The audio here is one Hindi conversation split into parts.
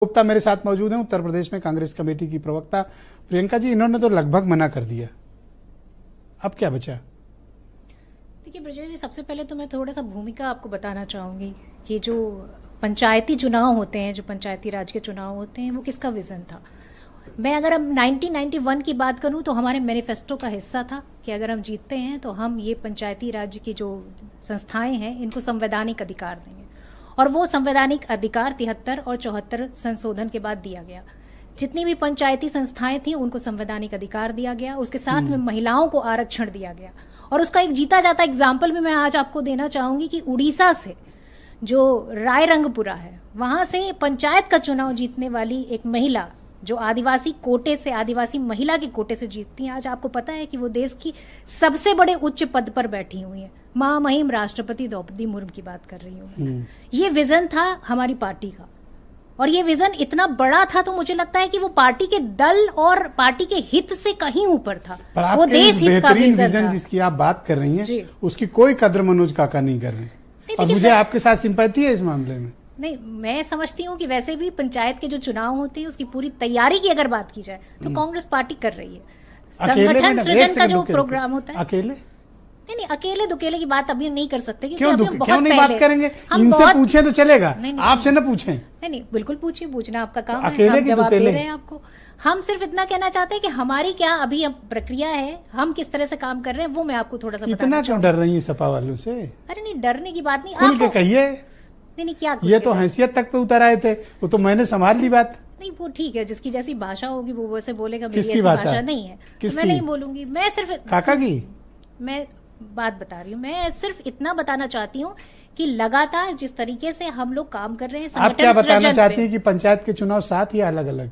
गुप्ता मेरे साथ मौजूद हैं, उत्तर प्रदेश में कांग्रेस कमेटी की प्रवक्ता। प्रियंका जी, इन्होंने तो लगभग मना कर दिया, अब क्या बचा? देखिए ब्रजेश जी, सबसे पहले तो मैं थोड़ा सा भूमिका आपको बताना चाहूँगी कि जो पंचायती चुनाव होते हैं, जो पंचायती राज के चुनाव होते हैं, वो किसका विज़न था। मैं अगर अब 1991 की बात करूं तो हमारे मैनिफेस्टो का हिस्सा था कि अगर हम जीतते हैं तो हम ये पंचायती राज की जो संस्थाएं हैं इनको संवैधानिक अधिकार देंगे, और वो संवैधानिक अधिकार 73 और 74 संशोधन के बाद दिया गया। जितनी भी पंचायती संस्थाएं थी उनको संवैधानिक अधिकार दिया गया, उसके साथ में महिलाओं को आरक्षण दिया गया। और उसका एक जीता जाता एग्जाम्पल भी मैं आज आपको देना चाहूंगी कि उड़ीसा से जो रायरंगपुरा है, वहां से पंचायत का चुनाव जीतने वाली एक महिला जो आदिवासी कोटे से, आदिवासी महिला के कोटे से जीतती हैं, आज आपको पता है कि वो देश की सबसे बड़े उच्च पद पर बैठी हुई है। महामहिम राष्ट्रपति द्रौपदी मुर्मू की बात कर रही हूँ। ये विजन था हमारी पार्टी का, और ये विजन इतना बड़ा था तो मुझे लगता है कि वो पार्टी के दल और पार्टी के हित से कहीं ऊपर था। पर वो देश हित का विजन जिसकी आप बात कर रही हैं, उसकी कोई कद्र मनोज काका नहीं कर रहे हैं, और मुझे आपके साथ सिंपैथी है इस मामले में। नहीं, मैं समझती हूँ कि वैसे भी पंचायत के जो चुनाव होते हैं उसकी पूरी तैयारी की अगर बात की जाए तो कांग्रेस पार्टी कर रही है। संगठन सृजन का जो प्रोग्राम होता है, अकेले नहीं, अकेले दुकेले की बात अभी नहीं कर सकते। क्यों नहीं बात करेंगे? इनसे पूछे तो चलेगा, आपसे ना पूछें। नहीं, बिल्कुल पूछिए, पूछना आपका काम है, अकेले हम जवाब दे रहे हैं आपको। हम सिर्फ इतना कहना चाहते हैं कि हमारी क्या अभी प्रक्रिया है, हम किस तरह से काम कर रहे हैं, वो मैं आपको थोड़ा सा इतना क्यों डर रही है सपा वालों से? अरे नहीं, डरने की बात नहीं, खुल के कहिए। नहीं, क्या ये तो हैसियत तक पे उतर आए थे, वो तो मैंने संभाल ली बात। नहीं, वो ठीक है, जिसकी जैसी भाषा होगी वो वैसे बोलेगा। किसकी भाषा नहीं है, किसकी? मैं नहीं बोलूंगी, मैं सिर्फ काका की मैं बात बता रही हूँ। मैं सिर्फ इतना बताना चाहती हूँ कि लगातार जिस तरीके से हम लोग काम कर रहे हैं, आप क्या बताना चाहती हैं कि पंचायत के चुनाव साथ ही अलग अलग,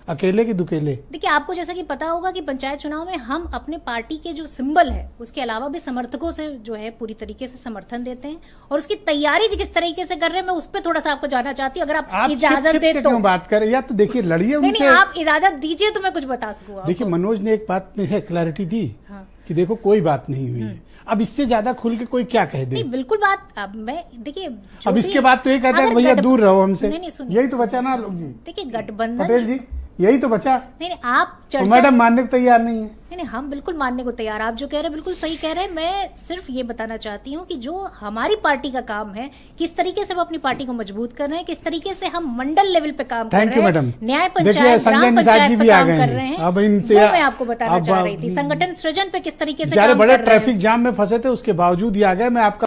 अकेले की दुकेले? देखिए, आपको जैसा कि पता होगा कि पंचायत चुनाव में हम अपने पार्टी के जो सिंबल है उसके अलावा भी समर्थकों से जो है पूरी तरीके से समर्थन देते हैं, और उसकी तैयारी किस तरीके से कर रहे हैं मैं उस पर थोड़ा सा आपको जानना चाहती हूँ। अगर आप इजाजत दे तो बात करें, या तो देखिए लड़िए उनसे। नहीं, आप इजाजत दीजिए तो मैं कुछ बता सकूँ। देखिए, मनोज ने एक बात में क्लैरिटी दी कि देखो कोई बात नहीं हुई है, अब इससे ज्यादा खुल के कोई क्या कह दे? नहीं, बिल्कुल बात। अब मैं देखिए, अब इसके बाद तो ये कहता है भैया दूर रहो हमसे। यही तो बचा ना लोग जी। देखिए, गठबंधन पटेल जी, यही तो बचा। नहीं, आप चर्चा, मैडम मानने को तैयार नहीं है। नहीं, हम बिल्कुल मानने को तैयार। आप जो कह रहे हैं बिल्कुल सही कह रहे हैं। मैं सिर्फ ये बताना चाहती हूँ कि जो हमारी पार्टी का काम है, किस तरीके से हम अपनी पार्टी को मजबूत कर रहे हैं, किस तरीके से हम मंडल लेवल पे काम कर रहे हैं। Thank you madam. न्याय पंचायत, ग्राम पंचायत पे काम कर रहे हैं, अब इनसे मैं आपको बताना चाह रही थी। संगठन सृजन पे किस तरीके से बड़े ट्रैफिक जाम में फंसे थे, उसके बावजूद ये आ गए। मैं आपका